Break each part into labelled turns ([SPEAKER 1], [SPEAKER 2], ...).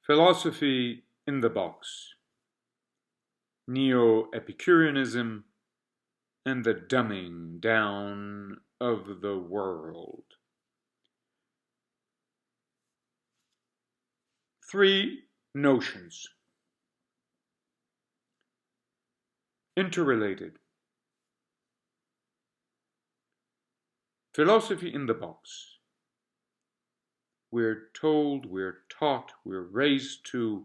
[SPEAKER 1] Philosophy in the box, Neo-Epicureanism, and the dumbing down of the world. Three notions, interrelated. Philosophy in the box. We're told, we're taught, we're raised to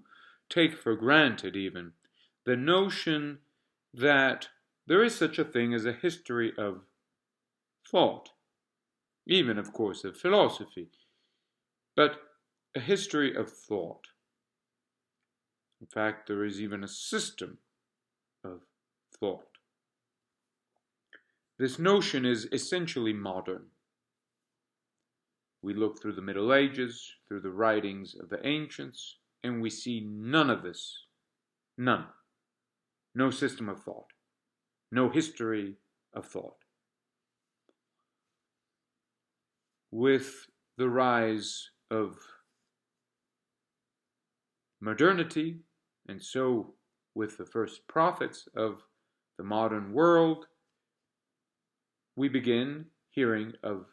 [SPEAKER 1] take for granted even the notion that there is such a thing as a history of thought, even, of course, of philosophy, but a history of thought. In fact, there is even a system of thought. This notion is essentially modern. We look through the Middle Ages, through the writings of the ancients, and we see none of this. None. No system of thought. No history of thought. With the rise of modernity, and so with the first prophets of the modern world, we begin hearing of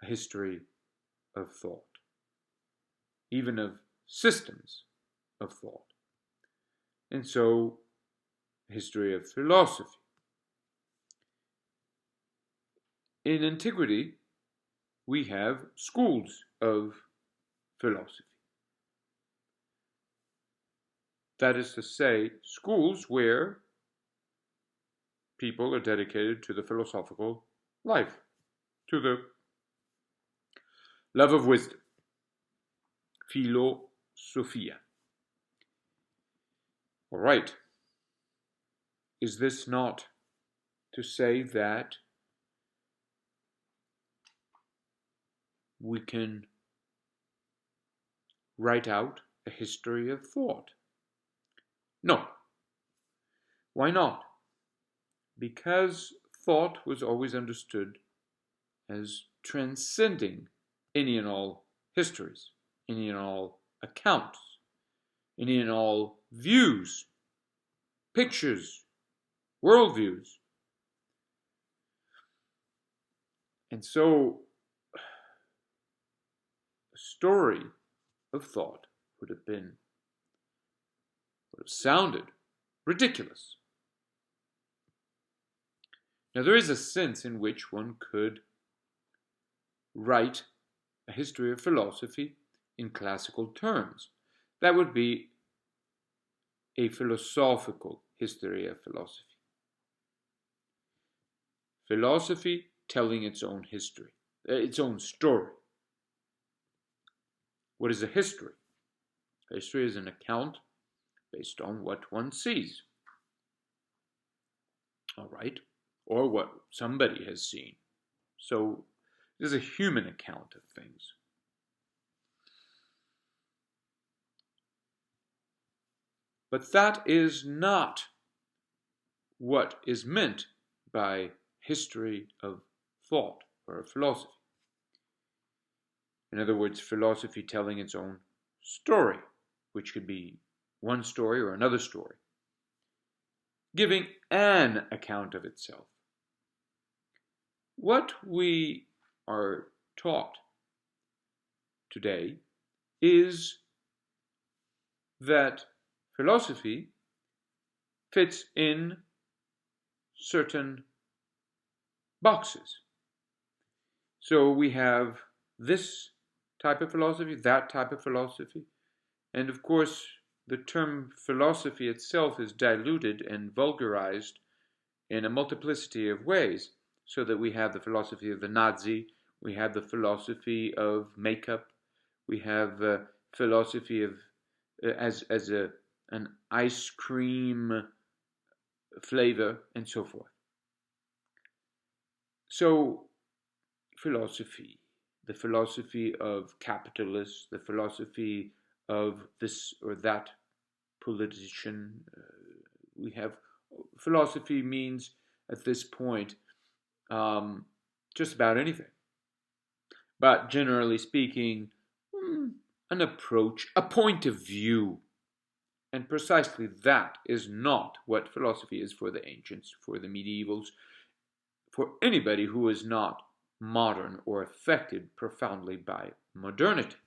[SPEAKER 1] a history of thought, even of systems of thought, and so history of philosophy. In antiquity, we have schools of philosophy. That is to say, schools where people are dedicated to the philosophical life, to the love of wisdom, philosophia. All right. Is this not to say that we can write out a history of thought? No. Why not? Because thought was always understood as transcending any and all histories, any and all accounts, any and all views, pictures, worldviews. And so a story of thought would have sounded ridiculous. Now, there is a sense in which one could write a history of philosophy in classical terms. That would be a philosophical history of philosophy. Philosophy telling its own history, its own story. What is a history? A history is an account based on what one sees. All right? Or what somebody has seen. So it is a human account of things. But that is not what is meant by history of thought or philosophy. In other words, philosophy telling its own story, which could be one story or another story, giving an account of itself. What we are taught today is that philosophy fits in certain boxes. So we have this type of philosophy, that type of philosophy, and of course the term philosophy itself is diluted and vulgarized in a multiplicity of ways, so that we have the philosophy of the Nazi, we have the philosophy of makeup, we have philosophy of as an ice cream flavor, and so forth. So philosophy, the philosophy of capitalists, the philosophy of this or that politician. We have philosophy means at this point just about anything. But generally speaking, an approach, a point of view. And precisely that is not what philosophy is for the ancients, for the medievals, for anybody who is not modern or affected profoundly by modernity.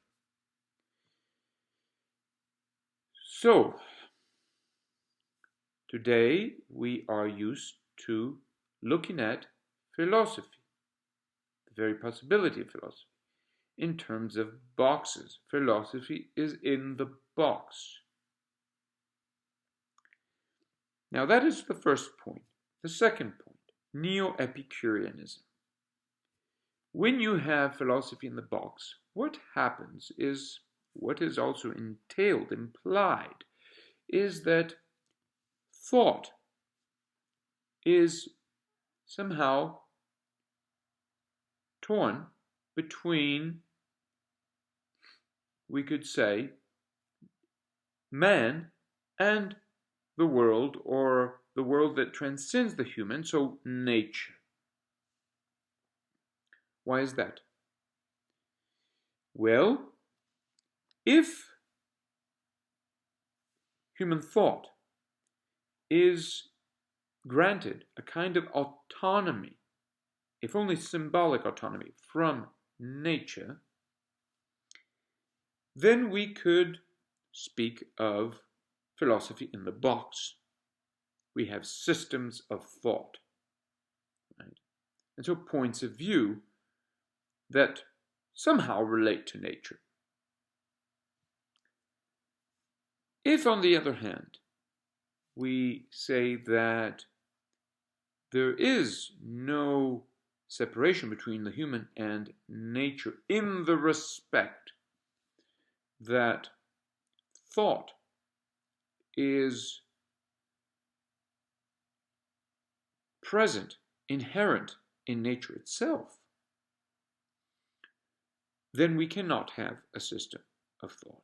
[SPEAKER 1] So, today we are used to looking at philosophy, the very possibility of philosophy, in terms of boxes. Philosophy is in the box. Now that is the first point. The second point, Neo-Epicureanism. When you have philosophy in the box, what happens is, what is also entailed, implied, is that thought is somehow torn between, we could say, man and the world, or the world that transcends the human, so nature. Why is that? Well, if human thought is granted a kind of autonomy, if only symbolic autonomy, from nature, then we could speak of philosophy in the box. We have systems of thought, right? And so points of view that somehow relate to nature. If, on the other hand, we say that there is no separation between the human and nature in the respect that thought is present, inherent in nature itself, then we cannot have a system of thought.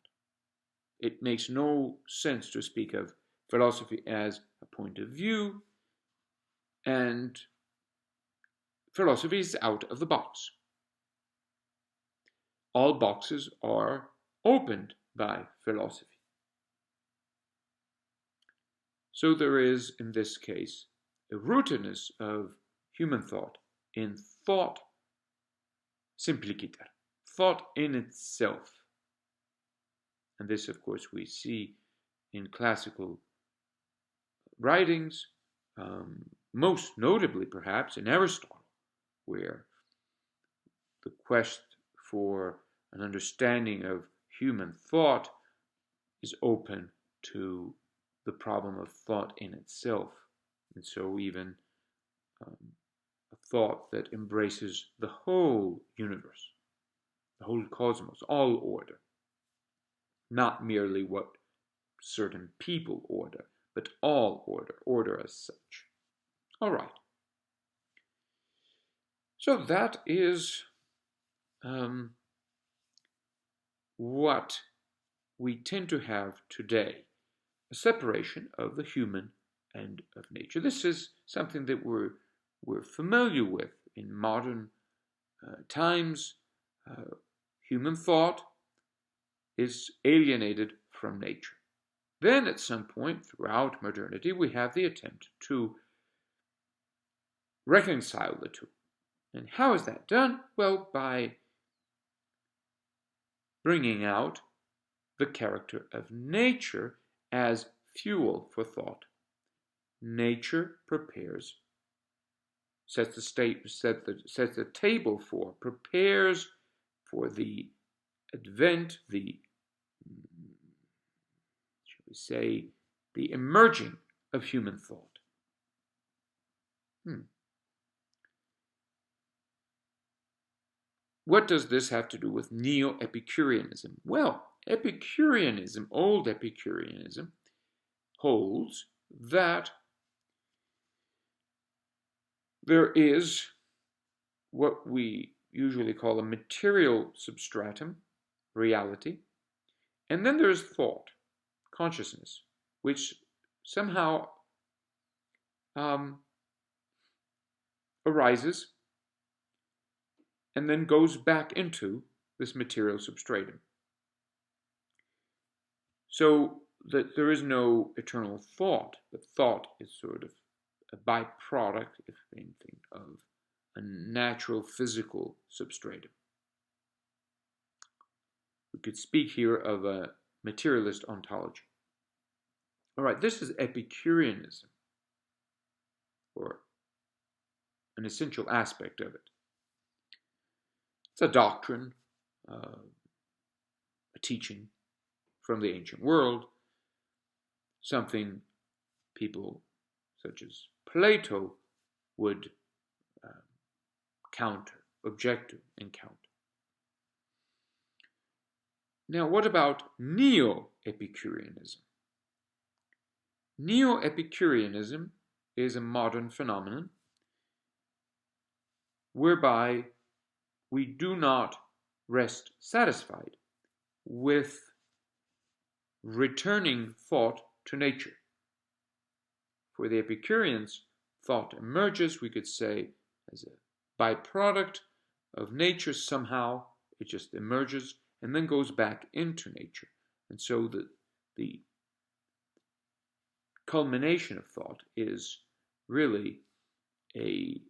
[SPEAKER 1] It makes no sense to speak of philosophy as a point of view, and philosophy is out of the box. All boxes are opened by philosophy. So there is, in this case, a rootedness of human thought in thought simpliciter, thought in itself. And this, of course, we see in classical writings, most notably perhaps in Aristotle, where the quest for an understanding of human thought is open to the problem of thought in itself. And so even a thought that embraces the whole universe, the whole cosmos, all order, not merely what certain people order, but all order, order as such. All right. So that is what we tend to have today, a separation of the human and of nature. This is something that we're familiar with in modern times. Human thought is alienated from nature. Then at some point throughout modernity, we have the attempt to reconcile the two. And how is that done? Well, by bringing out the character of nature as fuel for thought. Nature prepares, sets the table for, prepares for the advent, the, shall we say, the emerging of human thought. What does this have to do with Neo-Epicureanism? Well, Epicureanism, old Epicureanism, holds that there is what we usually call a material substratum, reality, and then there's thought, consciousness, which somehow arises and then goes back into this material substratum. So that there is no eternal thought, but thought is sort of a byproduct, if anything, of a natural physical substratum. We could speak here of a materialist ontology. All right, this is Epicureanism, or an essential aspect of it. It's a doctrine, a teaching from the ancient world, something people such as Plato would object to, and counter. Now, what about Neo-Epicureanism? Neo-Epicureanism is a modern phenomenon whereby we do not rest satisfied with returning thought to nature. For the Epicureans, thought emerges, we could say, as a byproduct of nature somehow. It just emerges and then goes back into nature. And so the culmination of thought is really a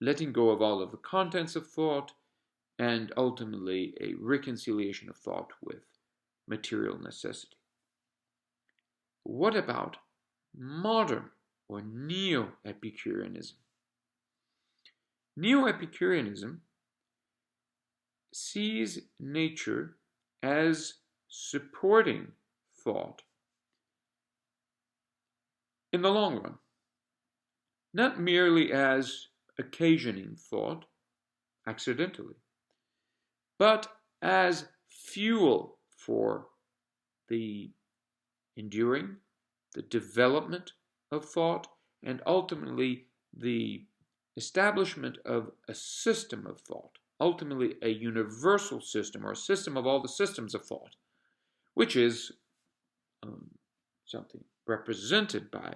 [SPEAKER 1] letting go of all of the contents of thought, and ultimately a reconciliation of thought with material necessity. What about modern or Neo-Epicureanism? Neo-Epicureanism sees nature as supporting thought in the long run, not merely as occasioning thought accidentally, but as fuel for the enduring, the development of thought, and ultimately the establishment of a system of thought, ultimately a universal system, or a system of all the systems of thought, which is something represented by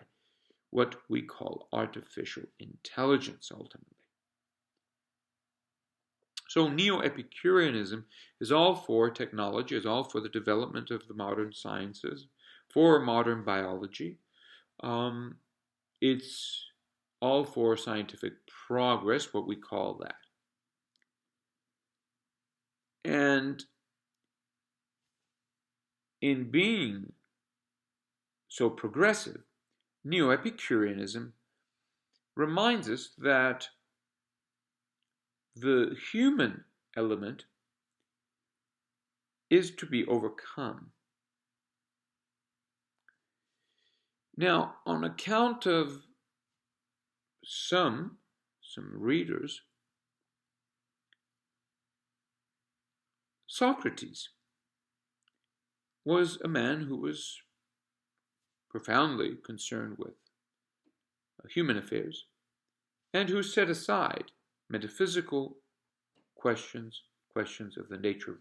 [SPEAKER 1] what we call artificial intelligence, ultimately. So Neo-Epicureanism is all for technology, is all for the development of the modern sciences, for modern biology. It's all for scientific progress, what we call that. And in being so progressive, Neo-Epicureanism reminds us that the human element is to be overcome. Now, on account of some readers, Socrates was a man who was profoundly concerned with human affairs, and who set aside metaphysical questions of the nature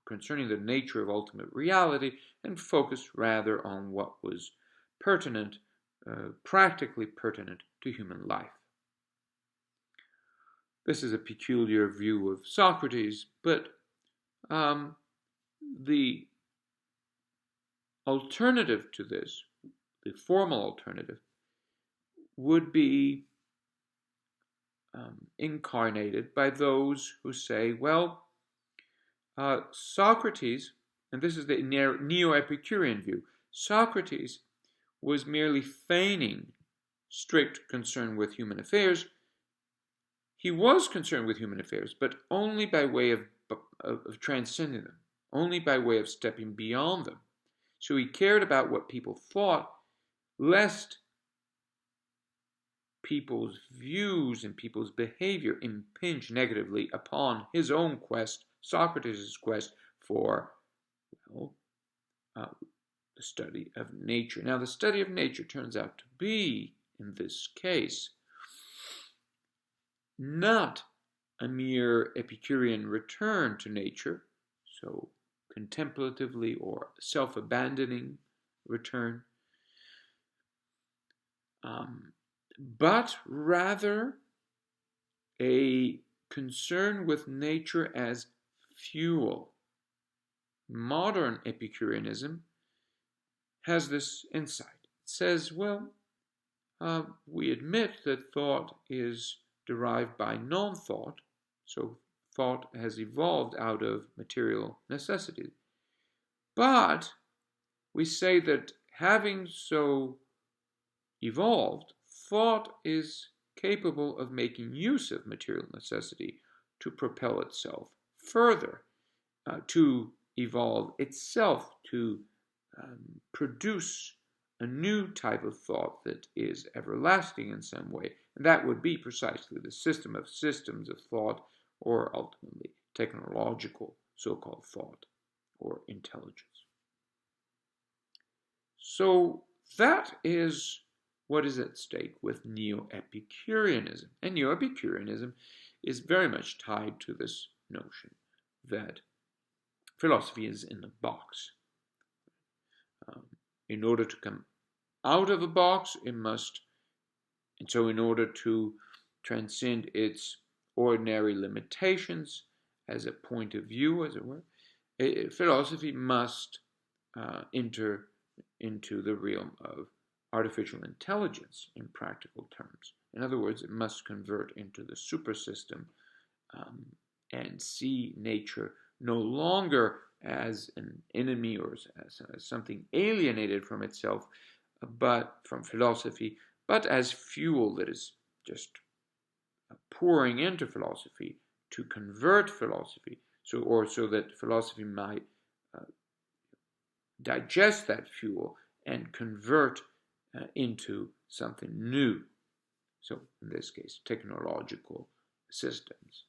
[SPEAKER 1] concerning the nature of ultimate reality, and focused rather on what was pertinent, practically pertinent to human life. This is a peculiar view of Socrates, but the alternative to this, the formal alternative, would be incarnated by those who say, well, Socrates, and this is the Neo-Epicurean view, Socrates was merely feigning strict concern with human affairs. He was concerned with human affairs, but only by way of transcending them, only by way of stepping beyond them. So he cared about what people thought, lest people's views and people's behavior impinge negatively upon his own quest, Socrates' quest for, well, the study of nature. Now, the study of nature turns out to be, in this case, not a mere Epicurean return to nature, so contemplatively or self-abandoning return, but rather a concern with nature as fuel, modern Epicureanism has this insight. It says, well, we admit that thought is derived by non-thought, so thought has evolved out of material necessity. But we say that having so evolved, thought is capable of making use of material necessity to propel itself further, to evolve itself, to produce a new type of thought that is everlasting in some way. And that would be precisely the system of systems of thought, or ultimately technological so-called thought or intelligence. So that is what is at stake with Neo-Epicureanism. And Neo-Epicureanism is very much tied to this notion that philosophy is in a box. In order to come out of a box, it must, and so in order to transcend its ordinary limitations as a point of view, as it were, philosophy must enter into the realm of artificial intelligence in practical terms. In other words, it must convert into the supersystem and see nature no longer as an enemy or as something alienated from itself, but from philosophy, but as fuel that is just pouring into philosophy to convert philosophy, so that philosophy might digest that fuel and convert into something new. So in this case, technological systems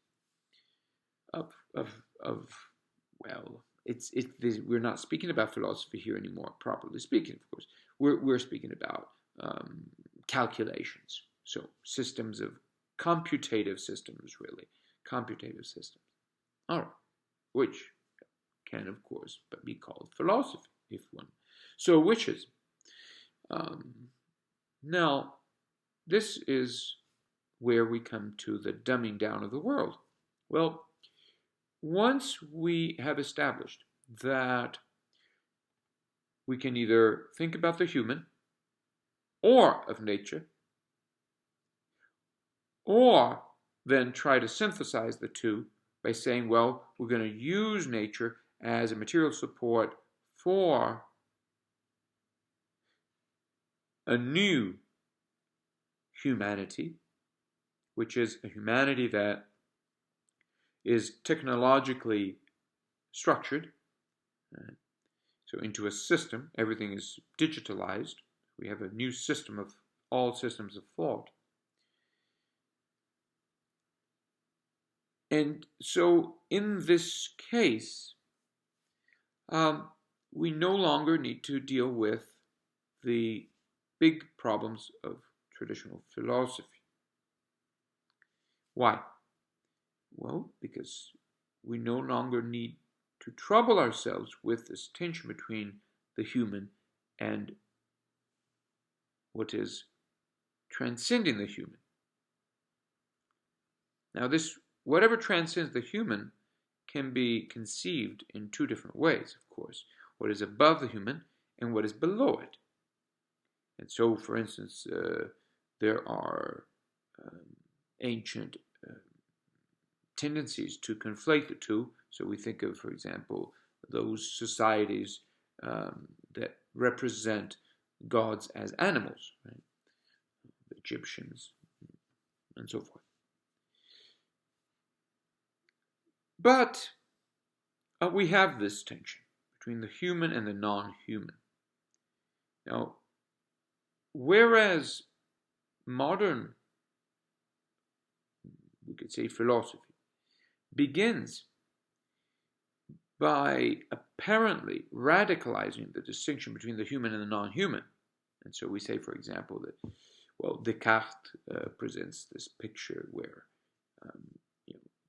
[SPEAKER 1] we're not speaking about philosophy here anymore, properly speaking, of course. We're speaking about calculations. So systems of computative systems, really. Computative systems. All right. Which can, of course, but be called philosophy, if one. So which is? Now, this is where we come to the dumbing down of the world. Well, once we have established that we can either think about the human or of nature, or then try to synthesize the two by saying, well, we're going to use nature as a material support for a new humanity, which is a humanity that is technologically structured. So into a system, everything is digitalized. We have a new system of all systems of thought. And so in this case, we no longer need to deal with the big problems of traditional philosophy. Why? Well, because we no longer need to trouble ourselves with this tension between the human and what is transcending the human. Now, this, whatever transcends the human, can be conceived in two different ways, of course. What is above the human and what is below it. And so, for instance, there are ancient tendencies to conflate the two. So we think of, for example, those societies that represent gods as animals, right? The Egyptians, and so forth. But we have this tension between the human and the non-human. Now, whereas modern, we could say, philosophy begins by apparently radicalizing the distinction between the human and the non-human. And so we say, for example, that, well, Descartes presents this picture where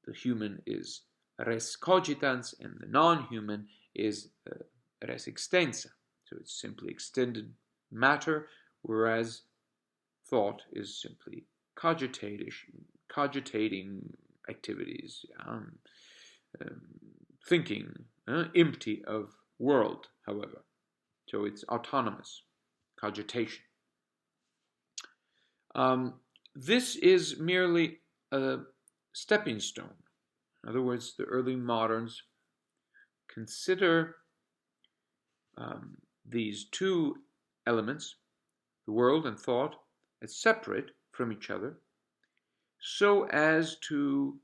[SPEAKER 1] the human is res cogitans and the non-human is res extensa. So it's simply extended matter, whereas thought is simply cogitating activities, thinking, empty of world, however. So it's autonomous cogitation. This is merely a stepping stone. In other words, the early moderns consider these two elements, the world and thought, as separate from each other, so as to,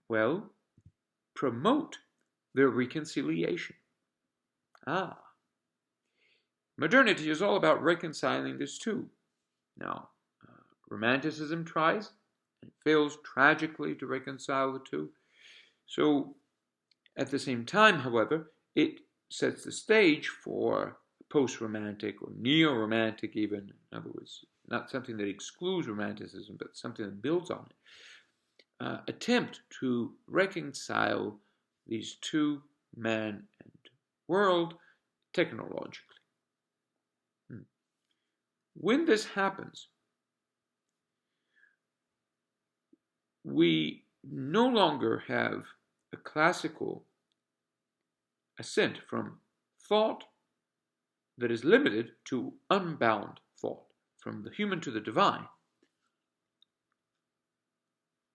[SPEAKER 1] well, promote their reconciliation. Modernity is all about reconciling these two. Now, Romanticism tries and fails tragically to reconcile the two. So, at the same time, however, it sets the stage for post-romantic or neo-romantic even, in other words, not something that excludes romanticism, but something that builds on it, attempt to reconcile these two, man and world, technologically. When this happens, we no longer have a classical ascent from thought that is limited to unbound thought, from the human to the divine.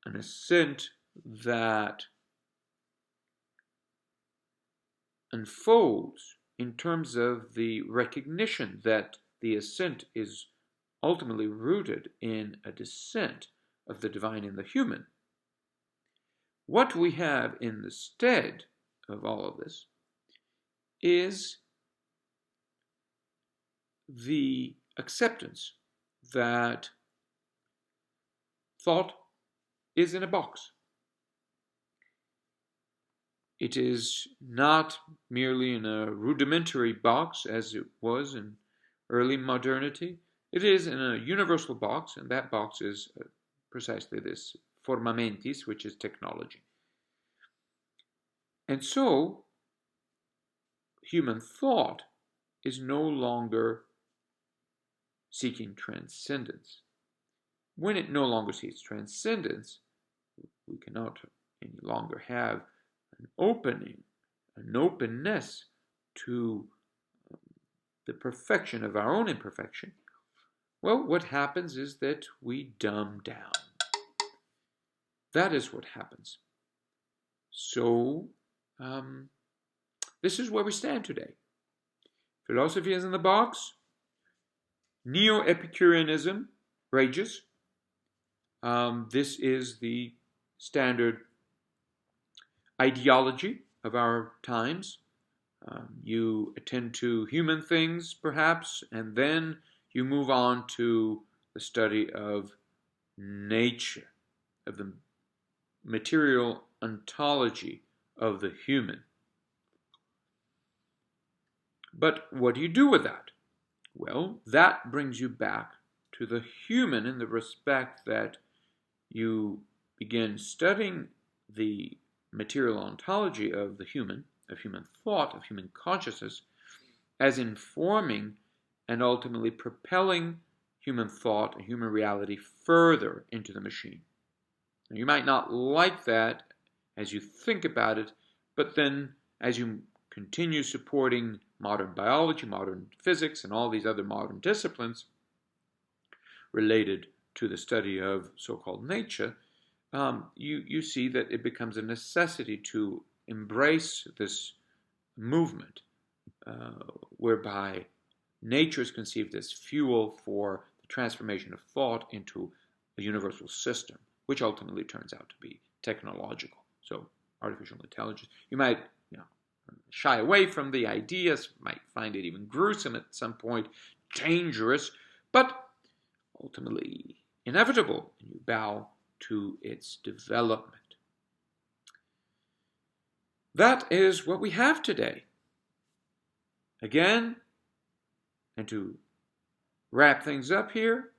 [SPEAKER 1] An ascent that unfolds in terms of the recognition that the ascent is ultimately rooted in a descent of the divine in the human. What we have in the stead of all of this is the acceptance that thought is in a box. It is not merely in a rudimentary box as it was in early modernity. It is in a universal box, and that box is precisely this forma mentis, which is technology. And so, human thought is no longer seeking transcendence. When it no longer seeks transcendence, we cannot any longer have an opening, an openness to the perfection of our own imperfection. Well, what happens is that we dumb down. That is what happens. So, this is where we stand today. Philosophy is in the box. Neo-Epicureanism rages. This is the standard ideology of our times. You attend to human things, perhaps, and then you move on to the study of nature, of the material ontology of the human. But what do you do with that? Well, that brings you back to the human in the respect that you begin studying the material ontology of the human, of human thought, of human consciousness, as informing and ultimately propelling human thought and human reality further into the machine. Now, you might not like that as you think about it, but then as you continue supporting modern biology, modern physics, and all these other modern disciplines related to the study of so-called nature, you see that it becomes a necessity to embrace this movement whereby nature is conceived as fuel for the transformation of thought into a universal system, which ultimately turns out to be technological. So artificial intelligence. You might shy away from the ideas, might find it even gruesome at some point, dangerous, but ultimately inevitable, and you bow to its development. That is what we have today. Again, and to wrap things up here,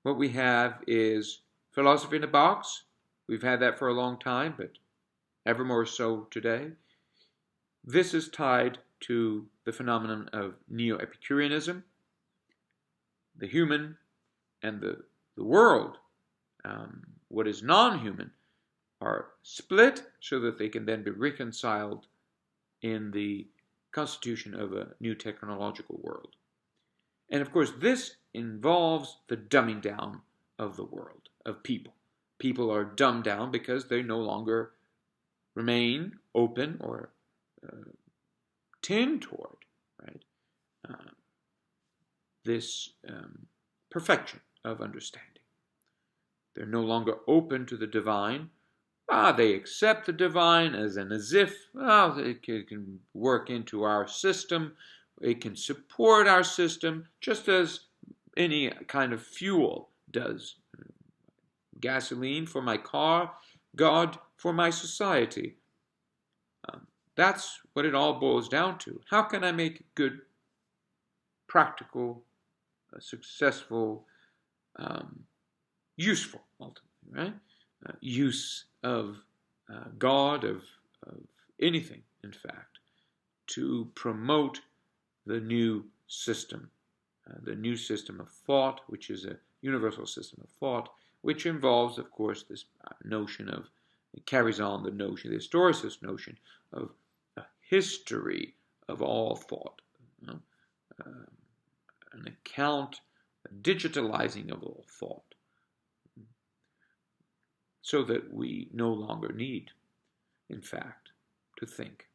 [SPEAKER 1] what we have is philosophy in a box. We've had that for a long time, but ever more so today. This is tied to the phenomenon of Neo-Epicureanism. The human and the world, what is non-human, are split so that they can then be reconciled in the constitution of a new technological world. And of course, this involves the dumbing down of the world, of people. People are dumbed down because they no longer remain open or tend toward, right, this perfection of understanding. They're no longer open to the divine. They accept the divine as if it can work into our system. It can support our system just as any kind of fuel does. Gasoline for my car, God for my society. That's what it all boils down to. How can I make good, practical, successful, useful, ultimately, right? Use of God, of anything, in fact, to promote the new system of thought, which is a universal system of thought, which involves, of course, this notion of, it carries on the notion, the historicist notion of a history of all thought, an account, a digitalizing of all thought, so that we no longer need, in fact, to think.